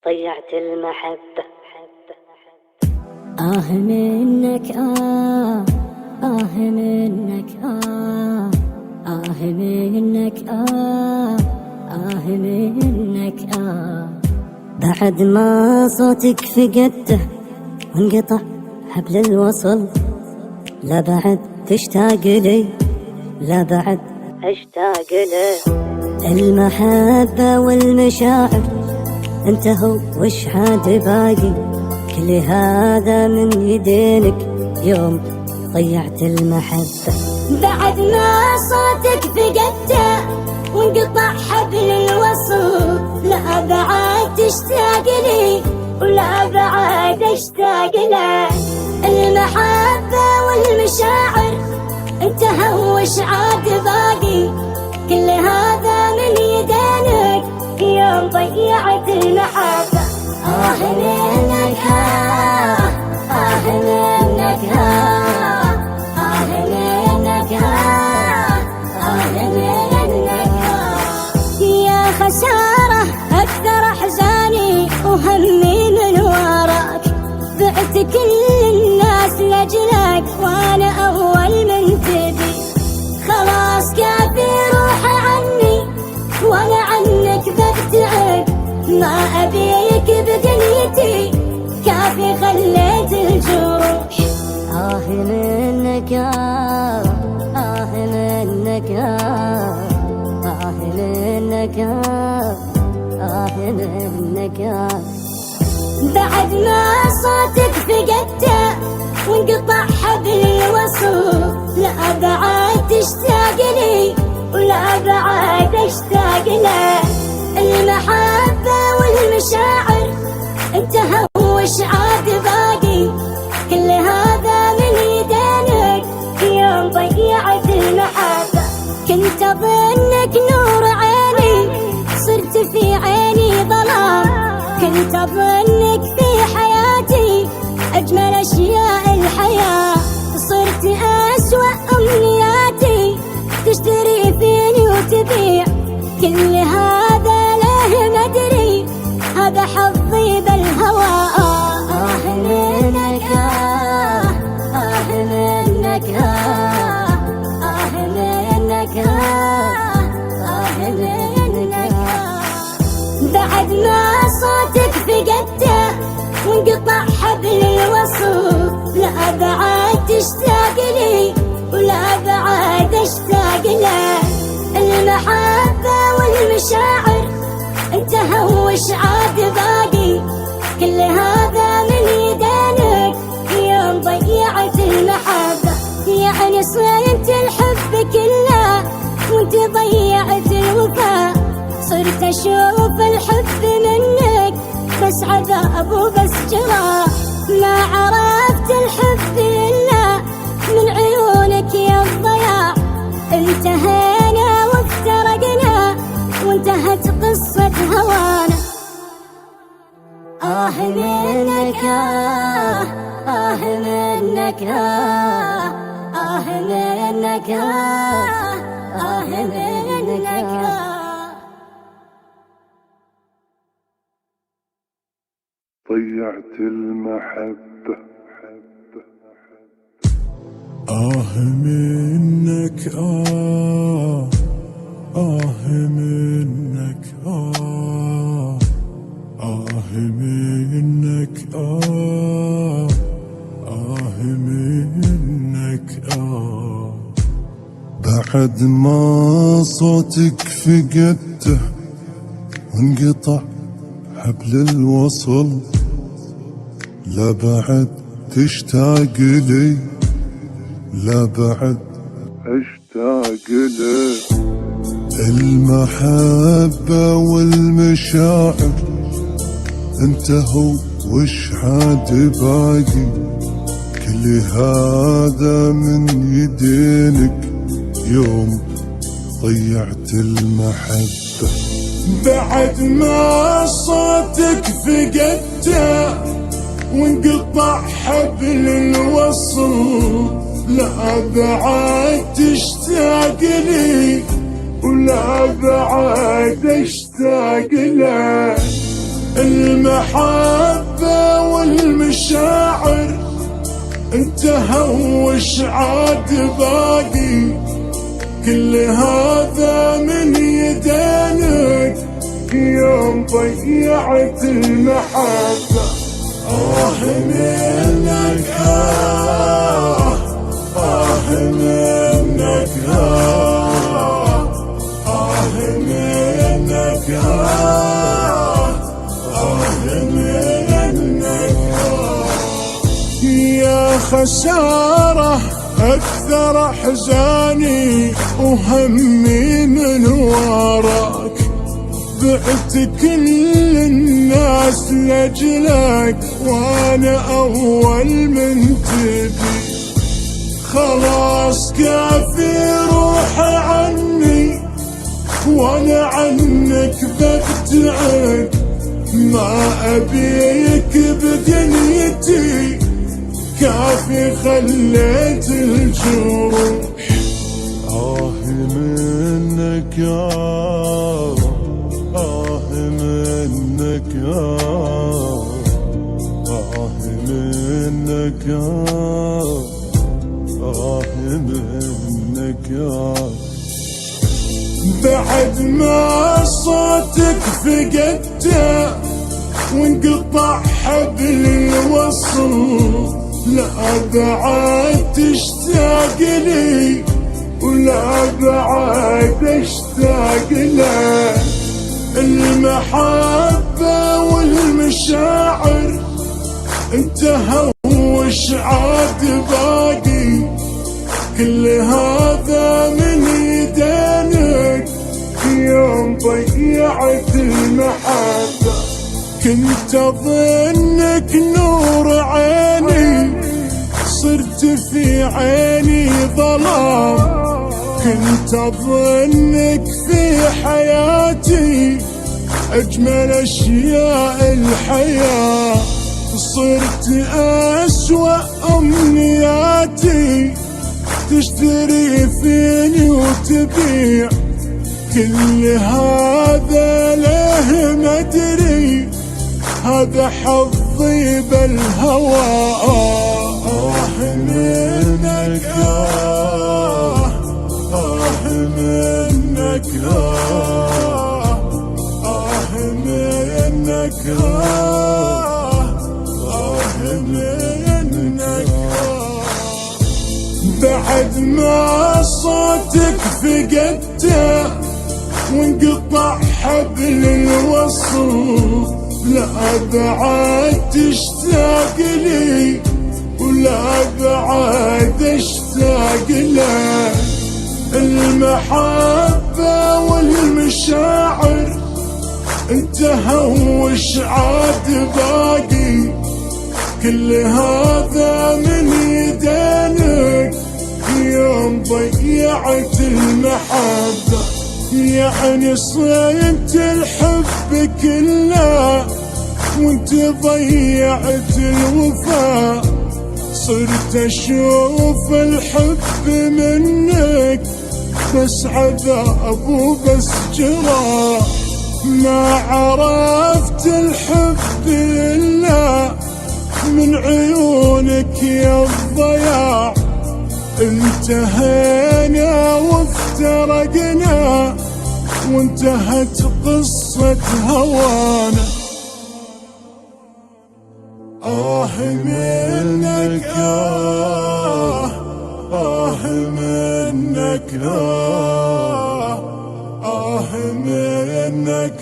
ضيعت المحبة. منك منك منك منك بعد ما صوتك فقدته وانقطع حبل الوصل، لا بعد تشتاق لي، لا بعد اشتاق له. المحبة والمشاعر انتهوا وش عاد باقي، كل هذا من يدينك يوم ضيعت المحبة. بعد ما صوتك فقدته وانقطع حبل الوصل، لا بعد تشتاق لي ولا بعد اشتاق له. المحبة والمشاعر انتهوا وش عاد باقي، كل هذا من يدينك يوم ضيعت المحبة. منك منك منك منك يا خسارة أكثر أحزاني وهمي من وراك، بعت كل الناس لأجلك وأنا أول من تبي، خلاص كافي روح عني وأنا عنك ببتعد، ما أبيك بدنيتي كافي خليت الجروح. منك منك منك بعد ما صوتك فقدته وانقطع حبل الوصل، لا بعد تشتاق لي ولا بعد اشتاق له. المحبة والمشاعر انتهوا وش عاد باقي، كل هذا من يدينك يوم ضيعت المحبة. كنت اظنك نور عيني صرت في عيني ظلام، كنت اظنك في حياتي اجمل اشياء الحياة، صرت اسوأ امنياتي تشتري فيني وتبيع، كل هذا له مدري هذا حظي بالهوى. منك منك منك بعد ما صوتك فقدته وانقطع حبل الوصل، لا بعد تشتاق لي ولا بعد اشتاق له. المحبة والمشاعر انتهوا وش عاد باقي، كل هذا من يدينك يوم ضيعت المحبة. يعني صرت الحب كله وانت ضيعت الوفاء، صرت اشوف الحب منك بس عذاب وبس جراح، ما عرفت الحب الا من عيونك يا الضياع. انتهينا وافترقنا وانتهت قصة هوانا. منك منك منك منك ضيعت المحبة. منك منك منك بعد ما صوتك فقدته وانقطع حبل الوصل، لا بعد تشتاق لي لا بعد اشتاق له. المحبة والمشاعر انتهوا وش عاد باقي، كل هذا من يدينك يوم ضيعت المحبة. بعد ما صوتك فقدته وانقطع حبل الوصل، لا بعد تشتاق لي ولا بعد اشتاق له. المحبة والمشاعر انتهى وش عاد باقي؟ كل هذا من يدينك يوم ضيعت المحبة. منك منك منك منك يا خسارة أكثر أحزاني وهمي من وراك. بعت كل الناس لأجلك وأنا أول من تبي. خلاص كافي روح عني وأنا عنك ببتعد. ما أبيك بدنيتي كافي خليت الجروح. منك يا منك يا منك منك يا بعد ما صوتك فقدته وانقطع حبل الوصل. لا بعد تشتاق لي ولا بعد اشتاق له. المحبة والمشاعر انتهى وش عاد باقي؟ كل هذا من يدينك يوم ضيعت المحبة. كنت اظنك نور عيني صرت في عيني ظلام. كنت اظنك في حياتي اجمل اشياء الحياة. صرت اسوأ امنياتي تشتري فيني وتبيع. كل هذا له ما ادري هذا حظي بالهوى. منك منك منك منك بعد ما صوتك فقدته وانقطع حبل الوصل. لا بعد تشتاق لي ولا بعد اشتاق له. المحبة والمشاعر انتهى وش عاد باقي؟ كل هذا من يدينك يوم ضيعت المحبة. يعني صنت الحب كله وانت ضيعت الوفاء. صرت اشوف الحب منك بس عذاب وبس جراح. ما عرفت الحب الا من عيونك يا الضياع. انتهينا وافترقنا وانتهت قصة هوانا. منك منك منك منك